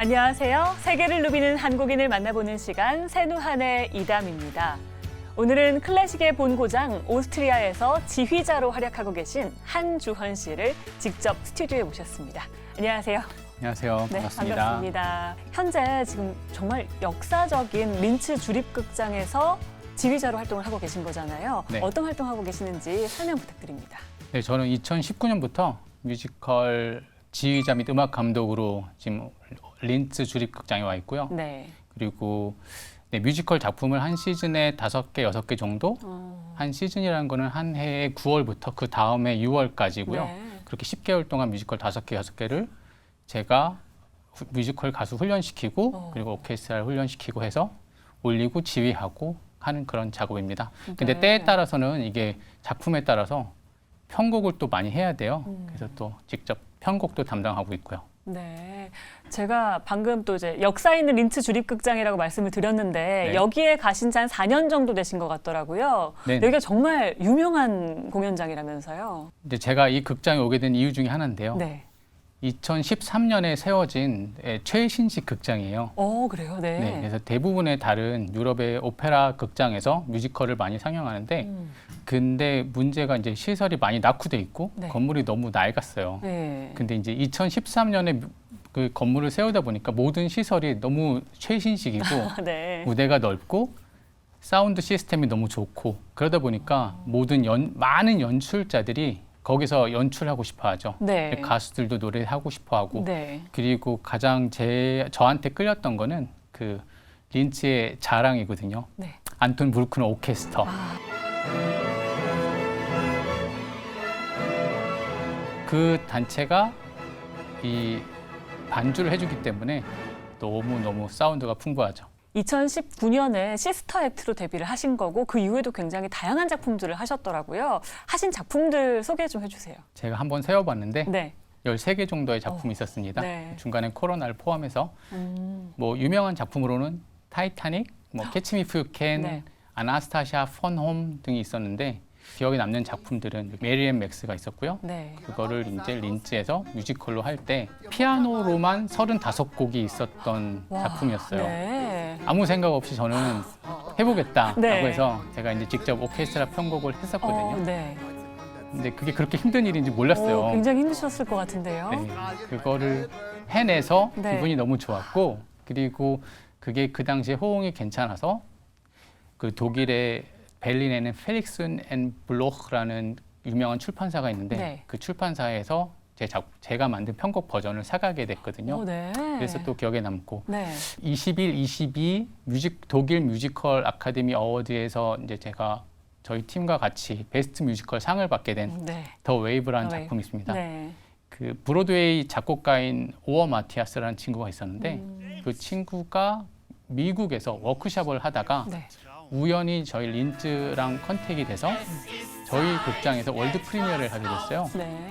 안녕하세요. 세계를 누비는 한국인을 만나보는 시간 세누한의 이담입니다. 오늘은 클래식의 본고장 오스트리아에서 지휘자로 활약하고 계신 한주헌 씨를 직접 스튜디오에 모셨습니다. 안녕하세요. 안녕하세요. 네, 반갑습니다. 반갑습니다. 현재 지금 정말 역사적인 린츠 주립극장에서 지휘자로 활동을 하고 계신 거잖아요. 네. 어떤 활동하고 계시는지 설명 부탁드립니다. 네, 저는 2019년부터 뮤지컬 지휘자 및 음악 감독으로 지금 린츠 주립극장에 와 있고요. 네. 그리고 네, 뮤지컬 작품을 한 시즌에 5개, 6개 정도? 한 시즌이라는 거는 한 해에 9월부터 그 다음에 6월까지고요. 네. 그렇게 10개월 동안 뮤지컬 5개, 6개를 제가 뮤지컬 가수 훈련시키고 그리고 오케스트라를 훈련시키고 해서 올리고 지휘하고 하는 그런 작업입니다. 근데 네. 때에 따라서는 이게 작품에 따라서 편곡을 또 많이 해야 돼요. 그래서 또 직접 편곡도 담당하고 있고요. 네, 제가 방금 또 이제 역사 있는 린츠 주립극장이라고 말씀을 드렸는데 네. 여기에 가신 지 한 4년 정도 되신 것 같더라고요. 네네. 여기가 정말 유명한 공연장이라면서요. 이제 제가 이 극장에 오게 된 이유 중에 하나인데요. 네. 2013년에 세워진 최신식 극장이에요. 그래요? 네. 네, 그래서 대부분의 다른 유럽의 오페라 극장에서 뮤지컬을 많이 상영하는데 근데 문제가 이제 시설이 많이 낙후돼 있고 네. 건물이 너무 낡았어요. 네. 근데 이제 2013년에 그 건물을 세우다 보니까 모든 시설이 너무 최신식이고 네. 무대가 넓고 사운드 시스템이 너무 좋고 그러다 보니까 모든 많은 연출자들이 거기서 연출하고 싶어 하죠. 네. 가수들도 노래하고 싶어 하고 네. 그리고 가장 저한테 끌렸던 거는 그 린츠의 자랑이거든요. 네. 안톤 브루크너 오케스터. 그 단체가 이 반주를 해주기 때문에 너무너무 사운드가 풍부하죠. 2019년에 시스터 액트로 데뷔를 하신 거고 그 이후에도 굉장히 다양한 작품들을 하셨더라고요. 하신 작품들 소개 좀 해주세요. 제가 한번 세워봤는데 네. 13개 정도의 작품이 있었습니다. 네. 중간에 코로나를 포함해서 뭐 유명한 작품으로는 타이타닉, 뭐 캐치 미 이프 유 캔, 네. 아나스타샤 펀홈 등이 있었는데 기억에 남는 작품들은 메리 앤 맥스가 있었고요. 네. 그거를 이제 린츠에서 뮤지컬로 할 때 피아노로만 35곡이 있었던 와, 작품이었어요. 네. 아무 생각 없이 저는 해보겠다라고 네. 해서 제가 이제 직접 오케스트라 편곡을 했었거든요. 네. 근데 그게 그렇게 힘든 일인지 몰랐어요. 굉장히 힘드셨을 것 같은데요. 네, 그거를 해내서 네. 기분이 너무 좋았고 그리고 그게 그 당시에 호응이 괜찮아서 그 독일의 베를린에는 펠릭슨 앤 블로흐라는 유명한 출판사가 있는데 네. 그 출판사에서 제가 만든 편곡 버전을 사가게 됐거든요. 네. 그래서 또 기억에 남고 네. 21, 22 독일 뮤지컬 아카데미 어워드에서 이제 제가 저희 팀과 같이 베스트 뮤지컬 상을 받게 된 네. 더 웨이브라는 더 웨이브. 작품이 있습니다. 네. 그 브로드웨이 작곡가인 오어 마티아스라는 친구가 있었는데 그 친구가 미국에서 워크숍을 하다가 네. 우연히 저희 린츠랑 컨택이 돼서 저희 극장에서 월드 프리미어를 하게 됐어요. 네.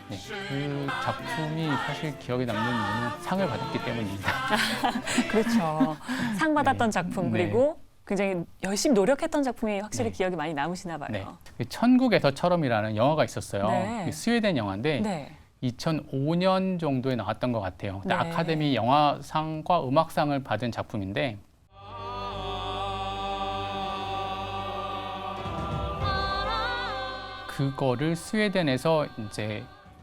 네, 그 작품이 사실 기억에 남는 이유는 상을 받았기 때문입니다. 그렇죠. 상 받았던 네. 작품 네. 그리고 굉장히 열심히 노력했던 작품이 확실히 네. 기억이 많이 남으시나 봐요. 네, 그 천국에서처럼이라는 영화가 있었어요. 네. 그 스웨덴 영화인데 네. 2005년 정도에 나왔던 것 같아요. 근데 네. 아카데미 영화상과 음악상을 받은 작품인데 그거를 스웨덴에서 이제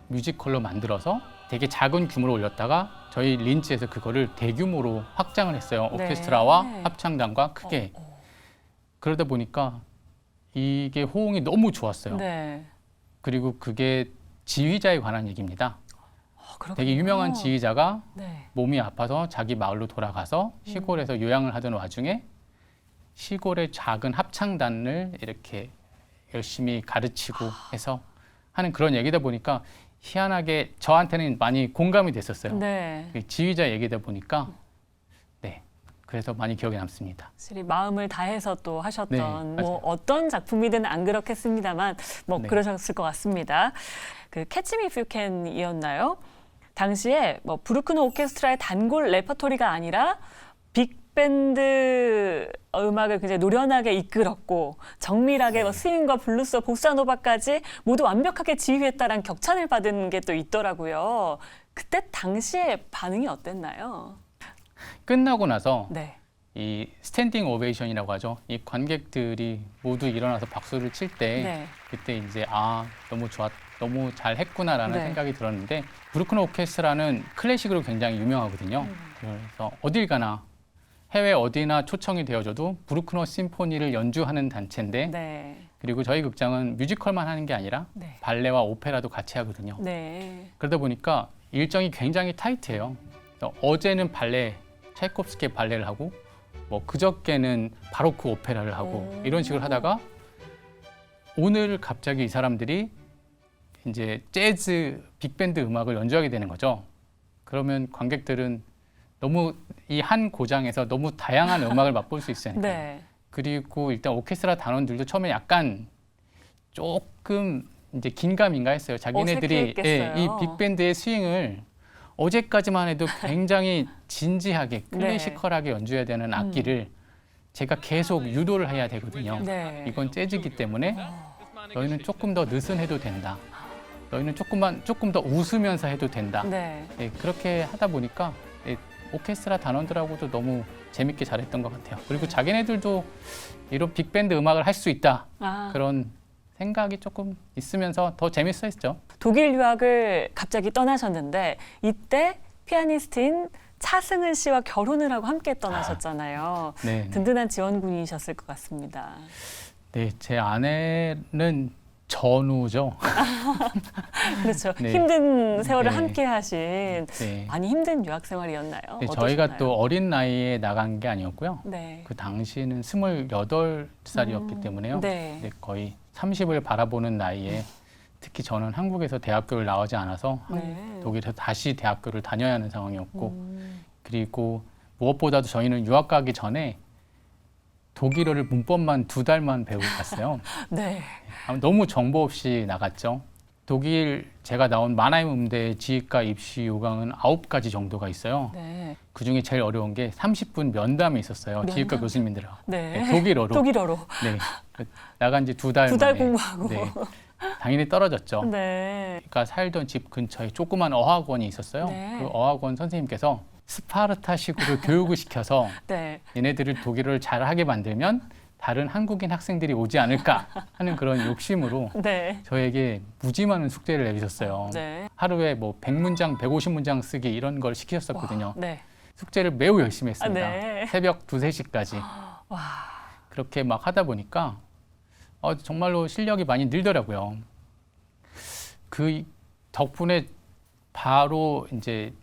뮤지컬로 만들어서 되게 작은 규모로 올렸다가 저희 린츠에서 그거를 대규모로 확장을 했어요. 네. 오케스트라와 합창단과 크게. 그러다 보니까 이게 호응이 너무 좋았어요. 네. 그리고 그게 지휘자에 관한 얘기입니다. 그렇군요. 되게 유명한 지휘자가 네. 몸이 아파서 자기 마을로 돌아가서 시골에서 요양을 하던 와중에 시골의 작은 합창단을 이렇게 열심히 가르치고 해서 하는 그런 얘기다 보니까 희한하게 저한테는 많이 공감이 됐었어요. 네. 지휘자 얘기다 보니까 네, 그래서 많이 기억에 남습니다. 확실히 마음을 다해서 또 하셨던 네, 뭐 맞아요. 어떤 작품이든 안 그렇겠습니다만 뭐 네. 그러셨을 것 같습니다. 그 캐치 미 이프 유 캔이었나요? 당시에 뭐 브루크너 오케스트라의 단골 레퍼토리가 아니라 빅 빅밴드 음악을 굉장히 노련하게 이끌었고 정밀하게 뭐 스윙과 블루스, 보사노바까지 모두 완벽하게 지휘했다라는 격찬을 받은 게 또 있더라고요. 그때 당시에 반응이 어땠나요? 끝나고 나서 네. 이 스탠딩 오베이션이라고 하죠. 이 관객들이 모두 일어나서 박수를 칠 때 네. 그때 이제 너무 좋았, 너무 잘했구나라는 네. 생각이 들었는데 브루크너 오케스트라는 클래식으로 굉장히 유명하거든요. 그래서 어딜 가나 해외 어디나 초청이 되어져도 브루크너 심포니를 연주하는 단체인데 네. 그리고 저희 극장은 뮤지컬만 하는 게 아니라 네. 발레와 오페라도 같이 하거든요. 네. 그러다 보니까 일정이 굉장히 타이트해요. 그래서 어제는 발레, 차이콥스키 발레를 하고 뭐 그저께는 바로크 오페라를 하고 이런 식으로 하다가 오늘 갑자기 이 사람들이 이제 재즈 빅밴드 음악을 연주하게 되는 거죠. 그러면 관객들은 너무 이 한 고장에서 너무 다양한 음악을 맛볼 수 있으니까. 네. 그리고 일단 오케스트라 단원들도 처음에 약간 조금 이제 긴가민가 했어요. 자기네들이 어색했겠어요. 이 빅밴드의 스윙을 어제까지만 해도 굉장히 진지하게 클래시컬하게 연주해야 되는 악기를 제가 계속 유도를 해야 되거든요. 네. 이건 재즈이기 때문에 너희는 조금 더 느슨해도 된다. 너희는 조금 더 웃으면서 해도 된다. 네. 예, 그렇게 하다 보니까 오케스트라 단원들하고도 너무 재밌게 잘했던 것 같아요. 그리고 자기네들도 이런 빅밴드 음악을 할 수 있다. 그런 생각이 조금 있으면서 더 재밌었죠. 독일 유학을 갑자기 떠나셨는데 이때 피아니스트인 차승은 씨와 결혼을 하고 함께 떠나셨잖아요. 네, 든든한 지원군이셨을 것 같습니다. 네, 제 아내는 전우죠. 그렇죠. 네. 힘든 세월을 네. 함께 하신 네. 많이 힘든 유학 생활이었나요? 네, 어떠셨나요? 저희가 또 어린 나이에 나간 게 아니었고요. 네. 그 당시에는 28살이었기 때문에요. 네. 네, 거의 30을 바라보는 나이에 특히 저는 한국에서 대학교를 나오지 않아서 네. 독일에서 다시 대학교를 다녀야 하는 상황이었고 그리고 무엇보다도 저희는 유학 가기 전에 독일어를 문법만 2달만 배우고 갔어요. 네. 너무 정보 없이 나갔죠. 독일 제가 나온 마나임 음대 지휘과 입시 요강은 9가지 정도가 있어요. 네. 그중에 제일 어려운 게 30분 면담이 있었어요. 지휘과 면담? 교수님들하고. 네. 네, 독일어로. 독일어로. 네. 나간 지 2달 2달 만에. 공부하고. 네. 당연히 떨어졌죠. 네. 그러니까 살던 집 근처에 조그만 어학원이 있었어요. 네. 그 어학원 선생님께서 스파르타식으로 교육을 시켜서 네. 얘네들을 독일어를 잘하게 만들면 다른 한국인 학생들이 오지 않을까 하는 그런 욕심으로 네. 저에게 무지 많은 숙제를 내주셨어요. 네. 하루에 뭐 100문장, 150문장 쓰기 이런 걸 시키셨었거든요. 네. 숙제를 매우 열심히 했습니다. 네. 새벽 2, 3시까지. 와. 그렇게 막 하다 보니까 정말로 실력이 많이 늘더라고요. 그 덕분에 바로 이제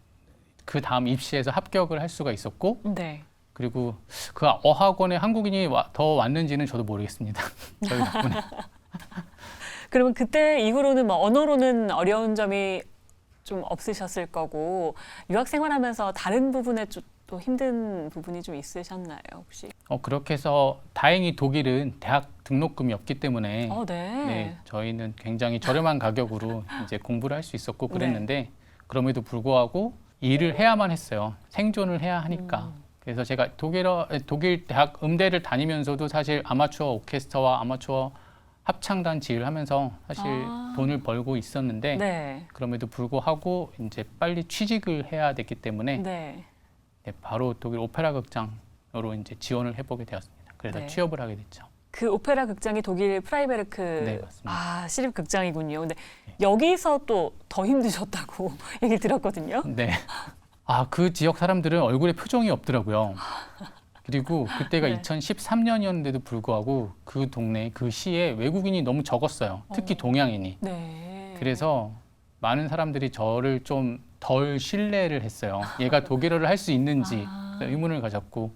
그 다음 입시에서 합격을 할 수가 있었고 네. 그리고 그 어학원에 한국인이 더 왔는지는 저도 모르겠습니다. 저희 덕분에. 그러면 그때 이후로는 뭐 언어로는 어려운 점이 좀 없으셨을 거고 유학 생활하면서 다른 부분에 또 힘든 부분이 좀 있으셨나요, 혹시? 그렇게 해서 다행히 독일은 대학 등록금이 없기 때문에 네. 네, 저희는 굉장히 저렴한 가격으로 이제 공부를 할 수 있었고 그랬는데 그럼에도 불구하고 일을 해야만 했어요. 생존을 해야 하니까. 그래서 제가 독일 대학 음대를 다니면서도 사실 아마추어 오케스트라와 아마추어 합창단 지휘를 하면서 사실 돈을 벌고 있었는데 네. 그럼에도 불구하고 이제 빨리 취직을 해야 됐기 때문에 네. 네, 바로 독일 오페라 극장으로 이제 지원을 해보게 되었습니다. 그래서 네. 취업을 하게 됐죠. 그 오페라 극장이 독일 프라이베르크 네, 맞습니다. 시립 극장이군요. 근데 여기서 또 더 힘드셨다고 얘기 들었거든요. 네. 그 지역 사람들은 얼굴에 표정이 없더라고요. 그리고 그때가 네. 2013년이었는데도 불구하고 그 동네, 그 시에 외국인이 너무 적었어요. 특히 동양인이. 네. 그래서 많은 사람들이 저를 좀 덜 신뢰를 했어요. 얘가 독일어를 할 수 있는지 의문을 가졌고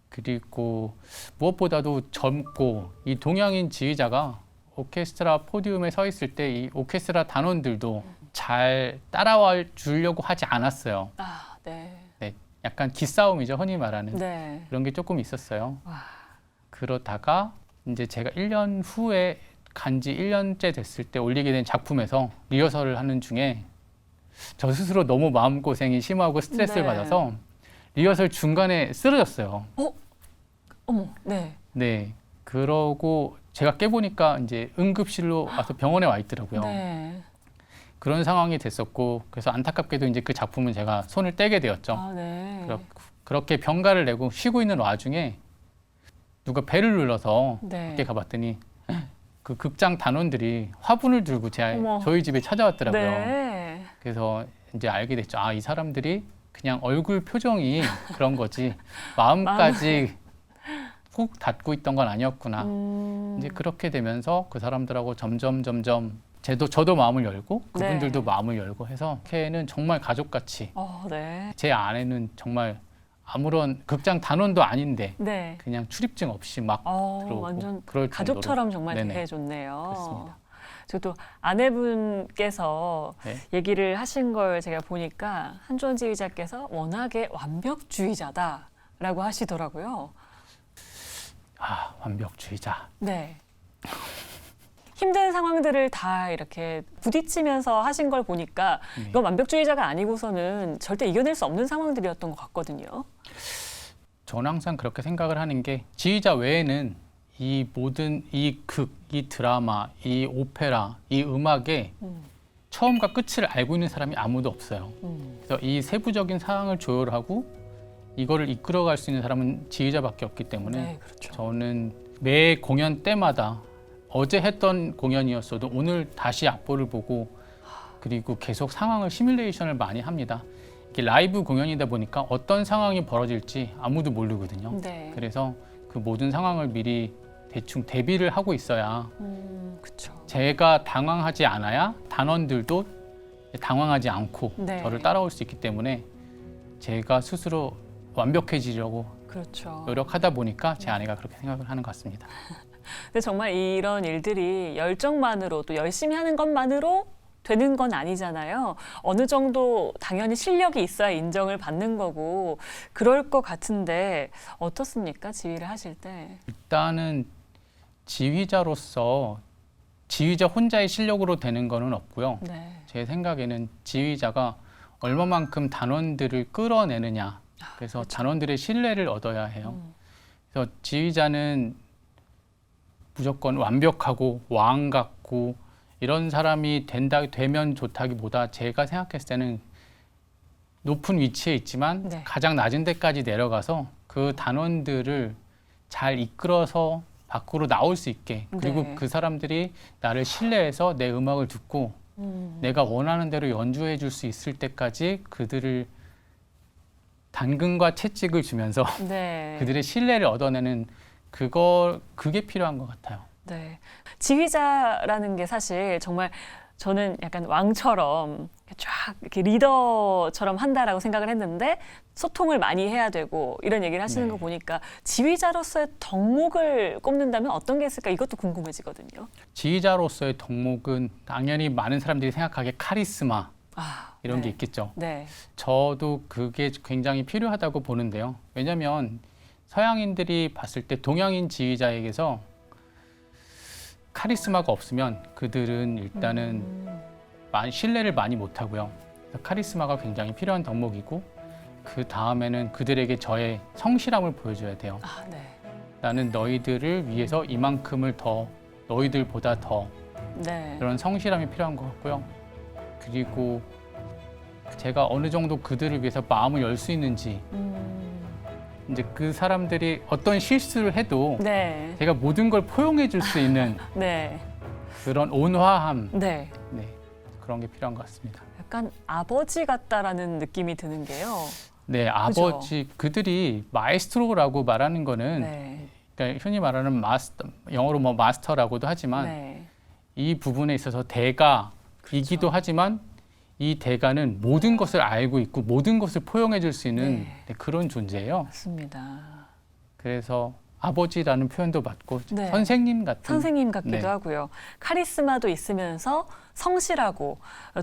그리고 무엇보다도 젊고 이 동양인 지휘자가 오케스트라 포디움에 서 있을 때 이 오케스트라 단원들도 잘 따라와 주려고 하지 않았어요. 네. 네, 약간 기싸움이죠, 흔히 말하는. 네. 그런 게 조금 있었어요. 와. 그러다가 이제 제가 1년 후에 간지 1년째 됐을 때 올리게 된 작품에서 리허설을 하는 중에 저 스스로 너무 마음고생이 심하고 스트레스를 네. 받아서 리허설 중간에 쓰러졌어요. 어머, 네. 네. 그러고 제가 깨보니까 이제 응급실로 와서 병원에 와 있더라고요. 네. 그런 상황이 됐었고 그래서 안타깝게도 이제 그 작품은 제가 손을 떼게 되었죠. 아, 네. 그렇게 병가를 내고 쉬고 있는 와중에 누가 벨을 눌러서 네. 밖에 가봤더니 그 극장 단원들이 화분을 들고 어머. 저희 집에 찾아왔더라고요. 네. 그래서 이제 알게 됐죠. 아, 이 사람들이 그냥 얼굴 표정이 그런 거지 마음까지 푹 닫고 있던 건 아니었구나. 이제 그렇게 되면서 그 사람들하고 점점 저도 마음을 열고 그분들도 네. 마음을 열고 해서 걔는 정말 가족같이 네. 제 아내는 정말 아무런 극장 단원도 아닌데 네. 그냥 출입증 없이 막 들어오고 완전 그럴 가족처럼 정도로. 정말 네네. 대해줬네요. 그렇습니다. 저도 아내분께서 네. 얘기를 하신 걸 제가 보니까 한주원 지휘자께서 워낙에 완벽주의자다라고 하시더라고요. 아, 완벽주의자. 네. 힘든 상황들을 다 이렇게 부딪히면서 하신 걸 보니까 네. 이건 완벽주의자가 아니고서는 절대 이겨낼 수 없는 상황들이었던 것 같거든요. 저는 항상 그렇게 생각을 하는 게 지휘자 외에는 이 모든 이 극, 이 드라마, 이 오페라, 이 음악의 처음과 끝을 알고 있는 사람이 아무도 없어요. 그래서 이 세부적인 상황을 조율하고 이거를 이끌어갈 수 있는 사람은 지휘자밖에 없기 때문에 네, 그렇죠. 저는 매 공연 때마다 어제 했던 공연이었어도 오늘 다시 악보를 보고 그리고 계속 상황을 시뮬레이션을 많이 합니다. 이게 라이브 공연이다 보니까 어떤 상황이 벌어질지 아무도 모르거든요. 네. 그래서 그 모든 상황을 미리 대충 대비를 하고 있어야 그렇죠. 제가 당황하지 않아야 단원들도 당황하지 않고 네. 저를 따라올 수 있기 때문에 제가 스스로 완벽해지려고 그렇죠. 노력하다 보니까 제 아내가 그렇게 생각을 하는 것 같습니다. 근데 정말 이런 일들이 열정만으로 또 열심히 하는 것만으로 되는 건 아니잖아요. 어느 정도 당연히 실력이 있어야 인정을 받는 거고 그럴 것 같은데 어떻습니까? 지휘를 하실 때. 일단은 지휘자로서 지휘자 혼자의 실력으로 되는 거는 없고요. 네. 제 생각에는 지휘자가 얼마만큼 단원들을 끌어내느냐. 그래서 그렇죠. 단원들의 신뢰를 얻어야 해요. 그래서 지휘자는 무조건 완벽하고 왕 같고 이런 사람이 되면 좋다기보다 제가 생각했을 때는 높은 위치에 있지만 네. 가장 낮은 데까지 내려가서 그 단원들을 잘 이끌어서 밖으로 나올 수 있게 그리고 네. 그 사람들이 나를 신뢰해서 내 음악을 듣고 내가 원하는 대로 연주해 줄 수 있을 때까지 그들을 당근과 채찍을 주면서 네. 그들의 신뢰를 얻어내는 그게 필요한 것 같아요. 네. 지휘자라는 게 사실 정말 저는 약간 왕처럼 쫙 이렇게 리더처럼 한다라고 생각을 했는데 소통을 많이 해야 되고 이런 얘기를 하시는 네. 거 보니까 지휘자로서의 덕목을 꼽는다면 어떤 게 있을까 이것도 궁금해지거든요. 지휘자로서의 덕목은 당연히 많은 사람들이 생각하기에 카리스마 이런 네. 게 있겠죠. 네. 저도 그게 굉장히 필요하다고 보는데요. 왜냐하면 서양인들이 봤을 때 동양인 지휘자에게서 카리스마가 없으면 그들은 일단은 신뢰를 많이 못하고요. 그래서 카리스마가 굉장히 필요한 덕목이고 그 다음에는 그들에게 저의 성실함을 보여줘야 돼요. 네. 나는 너희들을 위해서 이만큼을 더 너희들보다 더 네. 그런 성실함이 필요한 것 같고요. 그리고 제가 어느 정도 그들을 위해서 마음을 열 수 있는지 이제 그 사람들이 어떤 실수를 해도 네. 제가 모든 걸 포용해 줄 수 있는 네. 그런 온화함 네. 네, 그런 게 필요한 것 같습니다. 약간 아버지 같다라는 느낌이 드는 게요. 네, 아버지 그들이 마에스트로라고 말하는 거는 네. 그러니까 흔히 말하는 마스터, 영어로 뭐 마스터라고도 하지만 네. 이 부분에 있어서 대가이기도 하지만 이 대가는 모든 것을 알고 있고 모든 것을 포용해 줄 수 있는 네. 그런 존재예요. 맞습니다. 그래서 아버지라는 표현도 맞고 네. 선생님 같은 선생님 같기도 네. 하고요. 카리스마도 있으면서 성실하고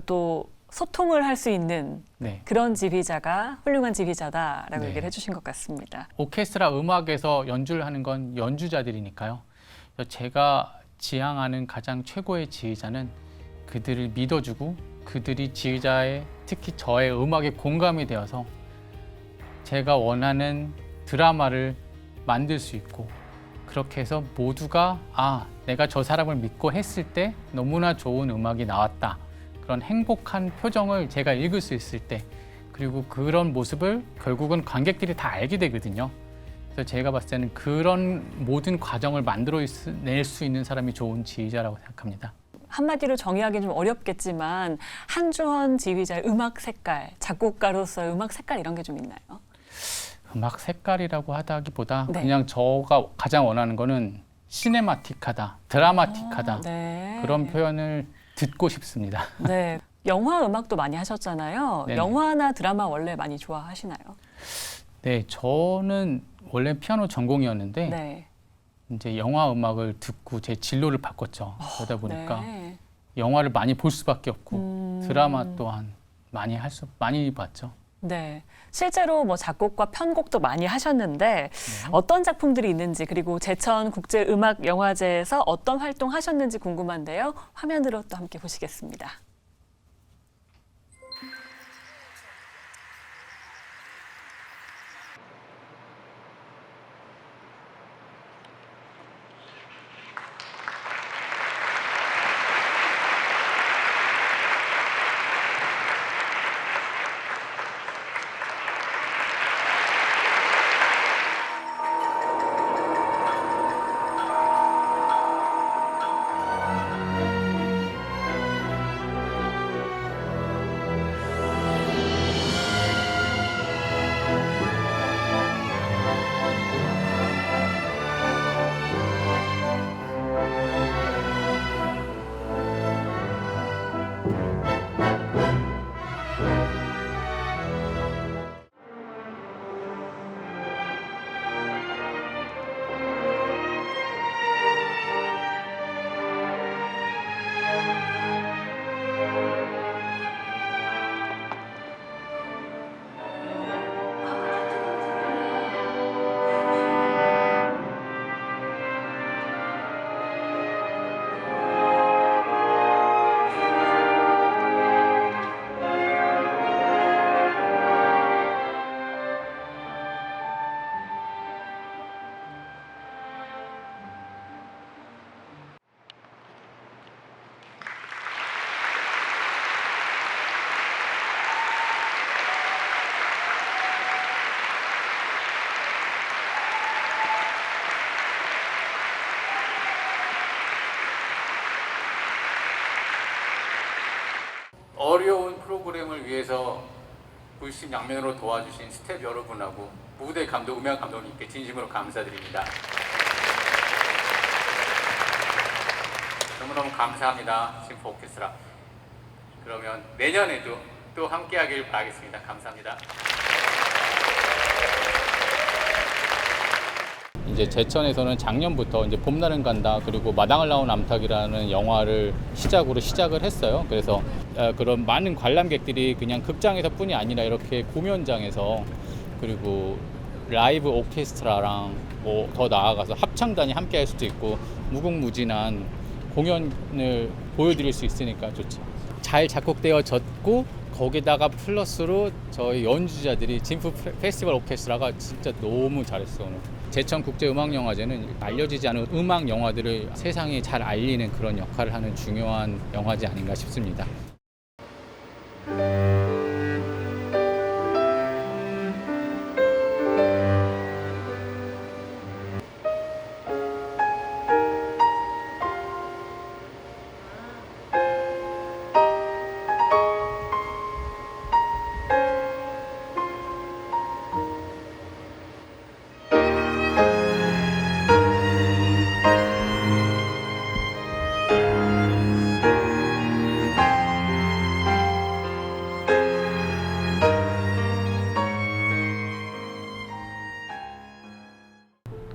또 소통을 할 수 있는 네. 그런 지휘자가 훌륭한 지휘자다라고 네. 얘기를 해주신 것 같습니다. 오케스트라 음악에서 연주를 하는 건 연주자들이니까요. 그래서 제가 지향하는 가장 최고의 지휘자는 그들을 믿어주고 그들이 지휘자의 특히 저의 음악에 공감이 되어서 제가 원하는 드라마를 만들 수 있고 그렇게 해서 모두가 내가 저 사람을 믿고 했을 때 너무나 좋은 음악이 나왔다. 그런 행복한 표정을 제가 읽을 수 있을 때 그리고 그런 모습을 결국은 관객들이 다 알게 되거든요. 그래서 제가 봤을 때는 그런 모든 과정을 만들어낼 수 있는 사람이 좋은 지휘자라고 생각합니다. 한마디로 정의하기는 좀 어렵겠지만 한주헌 지휘자의 음악 색깔, 작곡가로서의 음악 색깔 이런 게 좀 있나요? 음악 색깔이라고 하다기보다 네. 그냥 저가 가장 원하는 거는 시네마틱하다, 드라마틱하다 네. 그런 표현을 듣고 싶습니다. 네. 영화 음악도 많이 하셨잖아요. 네네. 영화나 드라마 원래 많이 좋아하시나요? 네, 저는 원래 피아노 전공이었는데 네. 이제 영화 음악을 듣고 제 진로를 바꿨죠. 그러다 보니까 네. 영화를 많이 볼 수밖에 없고 드라마 또한 많이 봤죠. 네. 실제로 뭐 작곡과 편곡도 많이 하셨는데 어떤 작품들이 있는지 그리고 제천 국제음악영화제에서 어떤 활동 하셨는지 궁금한데요. 화면으로 또 함께 보시겠습니다. 어려운 프로그램을 위해서 물심양면으로 도와주신 스태프 여러분하고 무대 감독, 음향 감독님께 진심으로 감사드립니다. 너무너무 감사합니다, 심포 오케스트라. 그러면 내년에도 또 함께하길 바라겠습니다. 감사합니다. 이제 제천에서는 작년부터 이제 봄날은 간다 그리고 마당을 나온 암탉이라는 영화를 시작을 했어요. 그래서 그런 많은 관람객들이 그냥 극장에서뿐이 아니라 이렇게 공연장에서 그리고 라이브 오케스트라랑 뭐 더 나아가서 합창단이 함께 할 수도 있고 무궁무진한 공연을 보여드릴 수 있으니까 좋죠. 잘 작곡되어졌고 거기다가 플러스로 저희 연주자들이 진프 페스티벌 오케스트라가 진짜 너무 잘했어 오늘. 제천국제음악영화제는 알려지지 않은 음악 영화들을 세상에 잘 알리는 그런 역할을 하는 중요한 영화제 아닌가 싶습니다.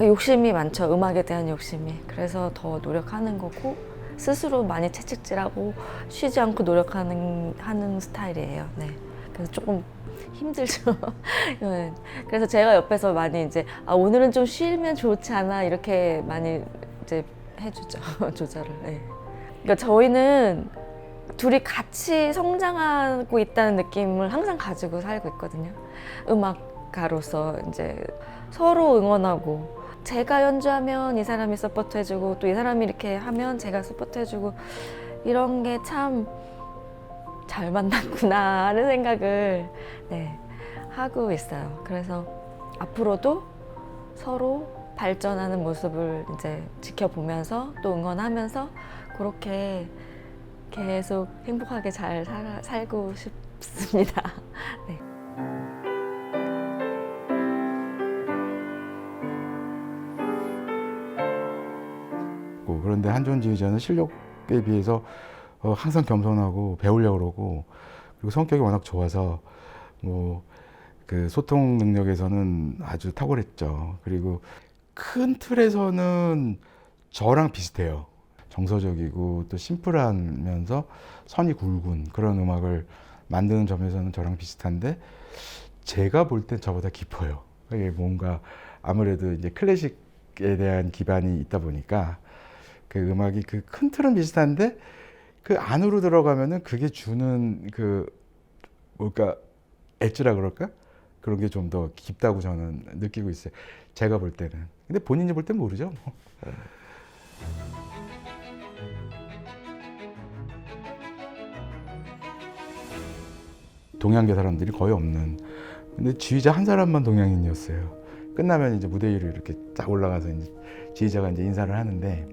욕심이 많죠. 음악에 대한 욕심이. 그래서 더 노력하는 거고 스스로 많이 채찍질하고 쉬지 않고 하는 스타일이에요. 네. 그래서 조금 힘들죠. 네. 그래서 제가 옆에서 많이 이제 오늘은 좀 쉬면 좋지 않아 이렇게 많이 이제 해주죠. 조절을. 네. 그러니까 저희는 둘이 같이 성장하고 있다는 느낌을 항상 가지고 살고 있거든요. 음악 음악가로서 이제 서로 응원하고 제가 연주하면 이 사람이 서포트해주고 또 이 사람이 이렇게 하면 제가 서포트해주고 이런 게 참 잘 만났구나 하는 생각을 네, 하고 있어요. 그래서 앞으로도 서로 발전하는 모습을 이제 지켜보면서 또 응원하면서 그렇게 계속 행복하게 잘 살고 싶습니다. 네. 그런데 한주원 지휘자는 실력에 비해서 항상 겸손하고 배우려고 그러고 그리고 성격이 워낙 좋아서 뭐 그 소통 능력에서는 아주 탁월했죠. 그리고 큰 틀에서는 저랑 비슷해요. 정서적이고 또 심플하면서 선이 굵은 그런 음악을 만드는 점에서는 저랑 비슷한데 제가 볼 땐 저보다 깊어요. 이게 뭔가 아무래도 이제 클래식에 대한 기반이 있다 보니까 그 음악이 그 큰 틀은 비슷한데 그 안으로 들어가면은 그게 주는 그 뭘까 엣지라 그럴까 그런 게 좀 더 깊다고 저는 느끼고 있어요. 제가 볼 때는. 근데 본인이 볼 땐 모르죠. 뭐. 동양계 사람들이 거의 없는. 근데 지휘자 한 사람만 동양인이었어요. 끝나면 이제 무대 위로 이렇게 딱 올라가서 이제 지휘자가 이제 인사를 하는데.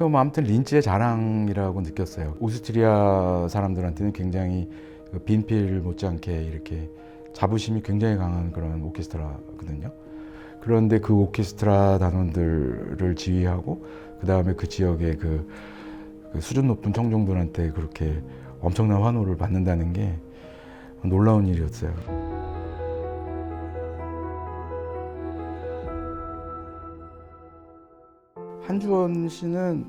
뭐 아무튼 린츠의 자랑이라고 느꼈어요. 오스트리아 사람들한테는 굉장히 빈필 못지않게 이렇게 자부심이 굉장히 강한 그런 오케스트라거든요. 그런데 그 오케스트라 단원들을 지휘하고 그 다음에 그 지역의 그 수준 높은 청중들한테 그렇게 엄청난 환호를 받는다는 게 놀라운 일이었어요. 한주원 씨는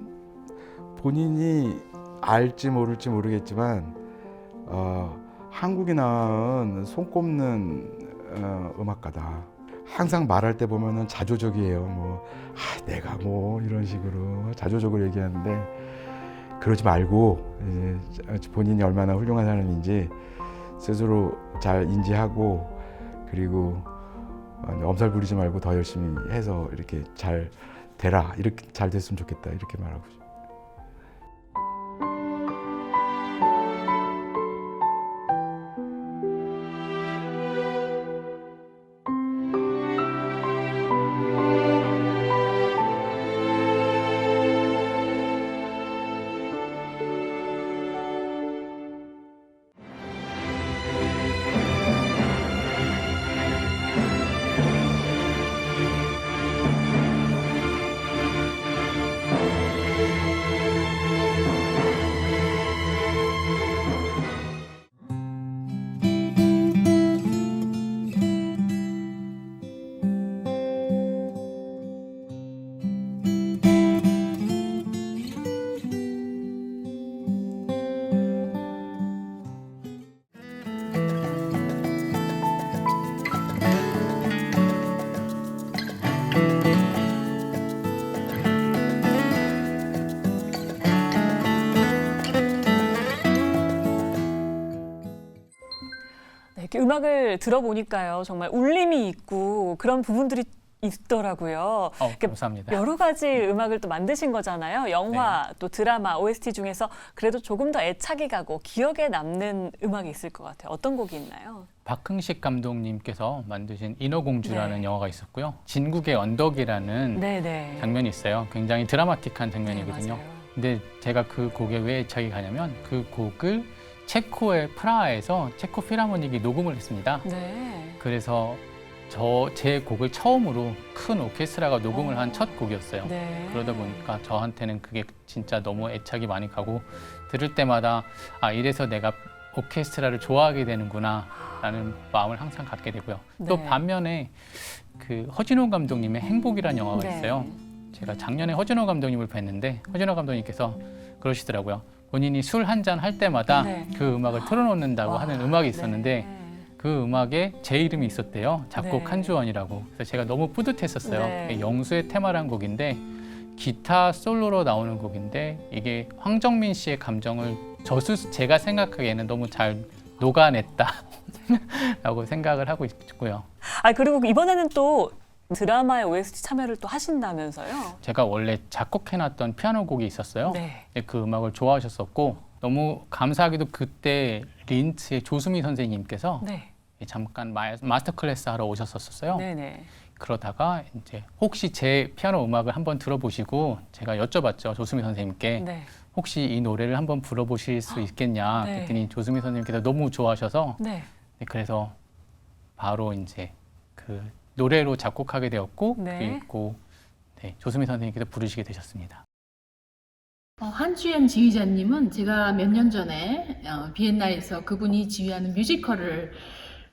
본인이 알지 모를지 모르겠지만 한국이 낳은 손꼽는 음악가다. 항상 말할 때 보면은 자조적이에요. 뭐 내가 뭐 이런 식으로 자조적으로 얘기하는데 그러지 말고 이제 본인이 얼마나 훌륭한 사람인지 스스로 잘 인지하고 그리고 엄살 부리지 말고 더 열심히 해서 이렇게 잘 되라. 이렇게 잘 됐으면 좋겠다. 이렇게 말하고 싶어요. 이렇게 음악을 들어보니까요, 정말 울림이 있고 그런 부분들이 있더라고요. 감사합니다. 여러 가지 음악을 또 만드신 거잖아요. 영화, 또 드라마, OST 중에서 그래도 조금 더 애착이 가고 기억에 남는 음악이 있을 것 같아요. 어떤 곡이 있나요? 박흥식 감독님께서 만드신 인어공주라는 네. 영화가 있었고요. 진국의 언덕이라는 네네. 장면이 있어요. 굉장히 드라마틱한 장면이거든요. 네, 맞아요. 근데 제가 그 곡에 왜 애착이 가냐면 그 곡을 체코의 프라하에서 체코 필하모닉이 녹음을 했습니다. 네. 그래서 제 곡을 처음으로 큰 오케스트라가 녹음을 한 첫 곡이었어요. 네. 그러다 보니까 저한테는 그게 진짜 너무 애착이 많이 가고 들을 때마다 이래서 내가 오케스트라를 좋아하게 되는구나 라는 마음을 항상 갖게 되고요. 또 네. 반면에 그 허진호 감독님의 행복이라는 영화가 네. 있어요. 제가 작년에 허진호 감독님을 뵀는데 허진호 감독님께서 그러시더라고요. 본인이 술 한 잔 할 때마다 네. 그 음악을 틀어놓는다고 와, 하는 음악이 있었는데 네. 그 음악에 제 이름이 있었대요. 작곡 네. 한주원이라고. 그래서 제가 너무 뿌듯했었어요. 네. 영수의 테마라는 곡인데 기타 솔로로 나오는 곡인데 이게 황정민 씨의 감정을 제가 생각하기에는 너무 잘 녹아냈다. 라고 생각을 하고 있고요. 아, 그리고 이번에는 또 드라마의 OST 참여를 또 하신다면서요? 제가 원래 작곡해놨던 피아노 곡이 있었어요. 네. 그 음악을 좋아하셨었고 너무 감사하게도 그때 린츠의 조수미 선생님께서 네. 잠깐 마스터 클래스 하러 오셨었어요. 네네. 그러다가 이제 혹시 제 피아노 음악을 한번 들어보시고 제가 여쭤봤죠. 조수미 선생님께 네. 혹시 이 노래를 한번 불러보실 수 있겠냐 네. 그랬더니 조수미 선생님께서 너무 좋아하셔서 네. 그래서 바로 이제 그 노래로 작곡하게 되었고 네. 그리고 네, 조수미 선생님께서 부르시게 되셨습니다. 한주연 지휘자님은 제가 몇 년 전에 비엔나에서 그분이 지휘하는 뮤지컬을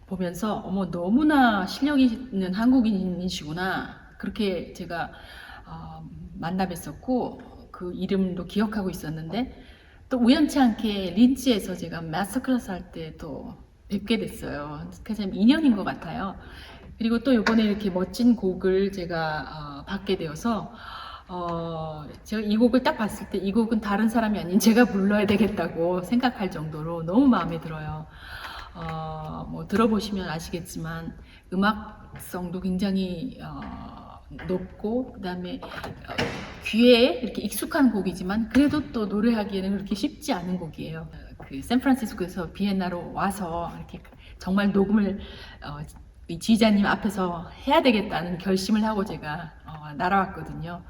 보면서 어머 너무나 실력 있는 한국인이시구나 그렇게 제가 만나 뵀었고 그 이름도 기억하고 있었는데 또 우연치 않게 린츠에서 제가 마스터 클래스 할 때 또 뵙게 됐어요. 그래서 참 인연인 것 같아요. 그리고 또 이번에 이렇게 멋진 곡을 제가 받게 되어서 제가 이 곡을 딱 봤을 때 이 곡은 다른 사람이 아닌 제가 불러야 되겠다고 생각할 정도로 너무 마음에 들어요. 뭐 들어보시면 아시겠지만 음악성도 굉장히 높고 그다음에 귀에 이렇게 익숙한 곡이지만 그래도 또 노래하기에는 그렇게 쉽지 않은 곡이에요. 그 샌프란시스코에서 비엔나로 와서 이렇게 정말 녹음을 이 지휘자님 앞에서 해야 되겠다는 결심을 하고 제가 날아왔거든요.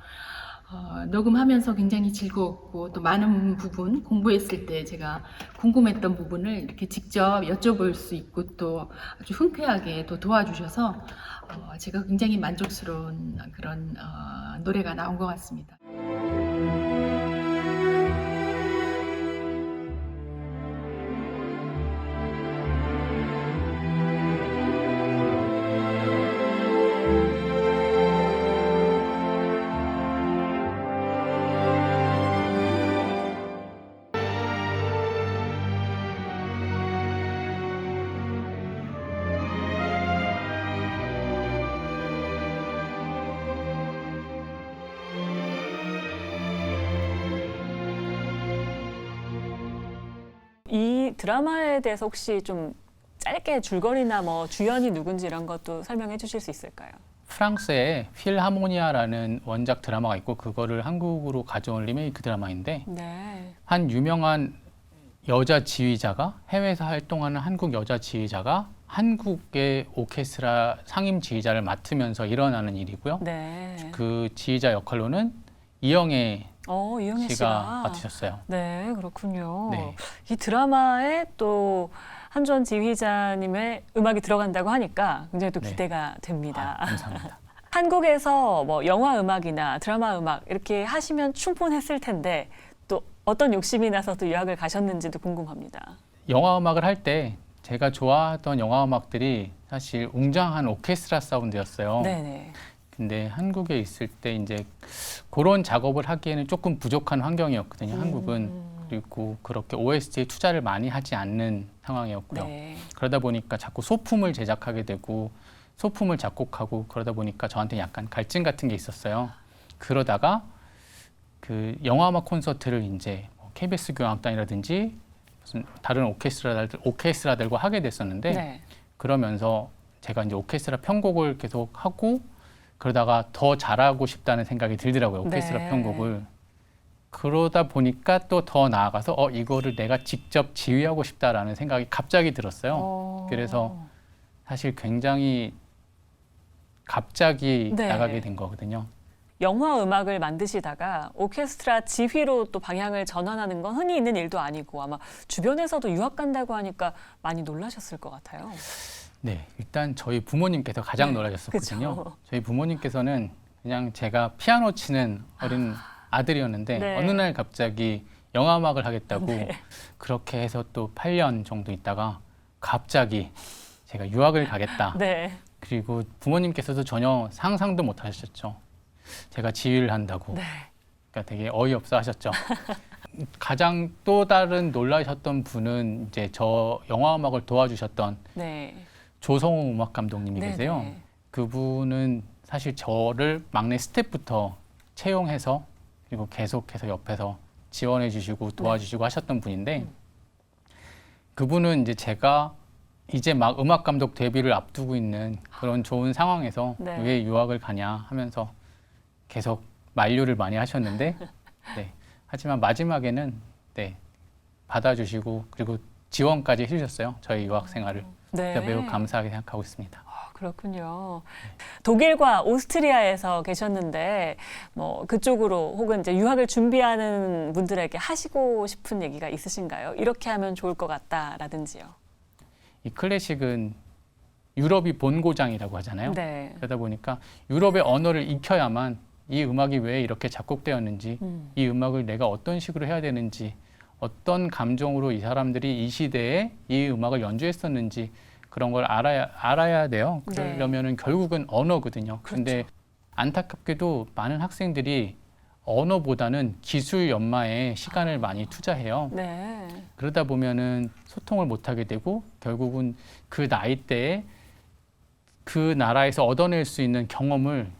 녹음하면서 굉장히 즐거웠고 또 많은 부분 공부했을 때 제가 궁금했던 부분을 이렇게 직접 여쭤볼 수 있고 또 아주 흔쾌하게 또 도와주셔서 제가 굉장히 만족스러운 그런 노래가 나온 것 같습니다. 이 드라마에 대해서 혹시 좀 짧게 줄거리나 뭐 주연이 누군지 이런 것도 설명해 주실 수 있을까요? 프랑스에 필하모니아라는 원작 드라마가 있고 그거를 한국으로 가져온 리메이크 드라마인데 네. 한 유명한 여자 지휘자가 해외에서 활동하는 한국 여자 지휘자가 한국의 오케스트라 상임 지휘자를 맡으면서 일어나는 일이고요. 네. 그 지휘자 역할로는 이영애 이영애 씨가 씨가 맡으셨어요. 네, 그렇군요. 네. 이 드라마에 또 한주원 지휘자님의 음악이 들어간다고 하니까 굉장히 또 네. 기대가 됩니다. 감사합니다. 한국에서 뭐 영화 음악이나 드라마 음악 이렇게 하시면 충분했을 텐데 또 어떤 욕심이 나서 또 유학을 가셨는지도 궁금합니다. 영화 음악을 할 때 제가 좋아하던 영화 음악들이 사실 웅장한 오케스트라 사운드였어요. 네네. 근데 한국에 있을 때 이제 그런 작업을 하기에는 조금 부족한 환경이었거든요. 한국은. 그리고 그렇게 OST에 투자를 많이 하지 않는 상황이었고요. 네. 그러다 보니까 자꾸 소품을 제작하게 되고 소품을 작곡하고 그러다 보니까 저한테 약간 갈증 같은 게 있었어요. 그러다가 그 영화음악 콘서트를 이제 KBS 교향악단이라든지 무슨 다른 오케스트라들과 하게 됐었는데 네. 그러면서 제가 이제 오케스트라 편곡을 계속 하고 그러다가 더 잘하고 싶다는 생각이 들더라고요. 오케스트라 네. 편곡을. 그러다 보니까 또 더 나아가서 이거를 내가 직접 지휘하고 싶다라는 생각이 갑자기 들었어요. 그래서 사실 굉장히 갑자기 네. 나가게 된 거거든요. 영화 음악을 만드시다가 오케스트라 지휘로 또 방향을 전환하는 건 흔히 있는 일도 아니고 아마 주변에서도 유학 간다고 하니까 많이 놀라셨을 것 같아요. 네, 일단 저희 부모님께서 가장 네, 놀라셨었거든요. 그쵸. 저희 부모님께서는 그냥 제가 피아노 치는 어린 아들이었는데 네. 어느 날 갑자기 영화 음악을 하겠다고 네. 그렇게 해서 또 8년 정도 있다가 갑자기 제가 유학을 가겠다. 네. 그리고 부모님께서도 전혀 상상도 못 하셨죠. 제가 지휘를 한다고. 네. 그러니까 되게 어이없어 하셨죠. 가장 또 다른 놀라셨던 분은 이제 저 영화 음악을 도와주셨던 네. 조성호 음악 감독님이 네, 계세요. 네. 그분은 사실 저를 막내 스텝부터 채용해서 그리고 계속해서 옆에서 지원해 주시고 도와주시고 하셨던 분인데 그분은 이제 제가 이제 막 음악 감독 데뷔를 앞두고 있는 그런 좋은 상황에서 네. 왜 유학을 가냐 하면서 계속 만류를 많이 하셨는데 네. 하지만 마지막에는 네, 받아주시고 그리고 지원까지 해주셨어요. 저희 유학 생활을. 네. 그래서 매우 감사하게 생각하고 있습니다. 그렇군요. 독일과 오스트리아에서 계셨는데 뭐 그쪽으로 혹은 이제 유학을 준비하는 분들에게 하시고 싶은 얘기가 있으신가요? 이렇게 하면 좋을 것 같다라든지요. 이 클래식은 유럽이 본고장이라고 하잖아요. 네. 그러다 보니까 유럽의 언어를 익혀야만 이 음악이 왜 이렇게 작곡되었는지, 이 음악을 내가 어떤 식으로 해야 되는지, 어떤 감정으로 이 사람들이 이 시대에 이 음악을 연주했었는지 그런 걸 알아야 돼요. 그러려면은 결국은 언어거든요. 그런데 안타깝게도 많은 학생들이 언어보다는 기술 연마에 시간을 많이 투자해요. 네. 그러다 보면은 소통을 못 하게 되고 결국은 그 나이대에 그 나라에서 얻어낼 수 있는 경험을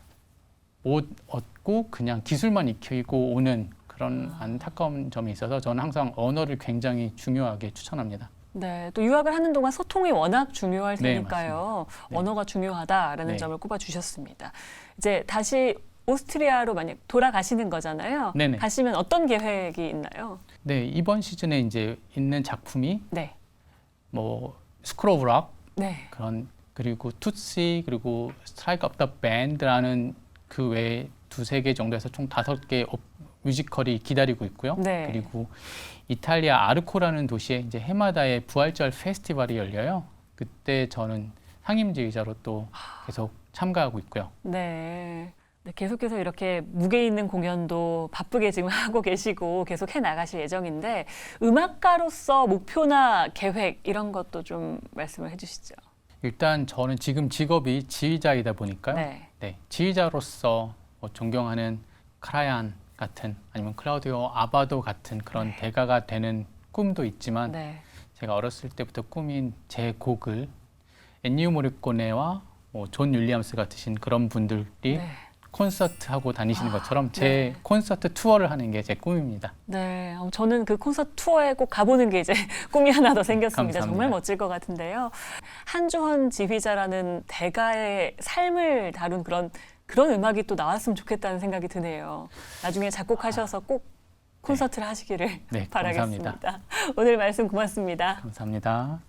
못 얻고 그냥 기술만 익히고 오는 그런 안타까운 점이 있어서 저는 항상 언어를 굉장히 중요하게 추천합니다. 네, 또 유학을 하는 동안 소통이 워낙 중요할 네, 테니까요. 네. 언어가 중요하다라는 네. 점을 꼽아주셨습니다. 이제 다시 오스트리아로 만약 돌아가시는 거잖아요. 네네. 가시면 어떤 계획이 있나요? 네, 이번 시즌에 이제 있는 작품이 네, 뭐 스쿨 오브 락 네, 그런 그리고 투시 그리고 스트라이크 업 더 밴드라는 그 외에 2-3개 정도에서 총 5개 뮤지컬이 기다리고 있고요. 네. 그리고 이탈리아 아르코라는 도시에 이제 해마다의 부활절 페스티벌이 열려요. 그때 저는 상임지휘자로 또 계속 참가하고 있고요. 네. 네, 계속해서 이렇게 무게 있는 공연도 바쁘게 지금 하고 계시고 계속 해 나가실 예정인데 음악가로서 목표나 계획 이런 것도 좀 말씀을 해주시죠. 일단 저는 지금 직업이 지휘자이다 보니까요. 네. 네, 지휘자로서 뭐 존경하는 크라얀 같은 아니면 클라우디오 아바도 같은 그런 대가가 되는 꿈도 있지만 네. 제가 어렸을 때부터 꿈인 제 곡을 엔니오 모리코네와 뭐 존 윌리엄스 같으신 그런 분들이 네. 콘서트 하고 다니시는 것처럼 제 콘서트 투어를 하는 게 제 꿈입니다. 네, 저는 그 콘서트 투어에 꼭 가보는 게 이제 꿈이 하나 더 생겼습니다. 감사합니다. 정말 멋질 것 같은데요. 한주헌 지휘자라는 대가의 삶을 다룬 그런 음악이 또 나왔으면 좋겠다는 생각이 드네요. 나중에 작곡하셔서 꼭 콘서트를 하시기를 네, 바라겠습니다. 감사합니다. 오늘 말씀 고맙습니다. 감사합니다.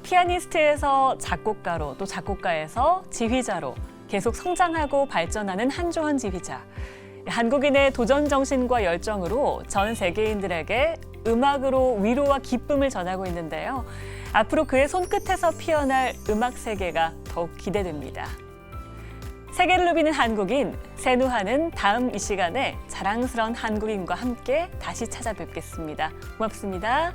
피아니스트에서 작곡가로 또 작곡가에서 지휘자로 계속 성장하고 발전하는 한주헌 지휘자. 한국인의 도전 정신과 열정으로 전 세계인들에게 음악으로 위로와 기쁨을 전하고 있는데요. 앞으로 그의 손끝에서 피어날 음악 세계가 더욱 기대됩니다. 세계를 누비는 한국인, 세누하는 다음 이 시간에 자랑스러운 한국인과 함께 다시 찾아뵙겠습니다. 고맙습니다.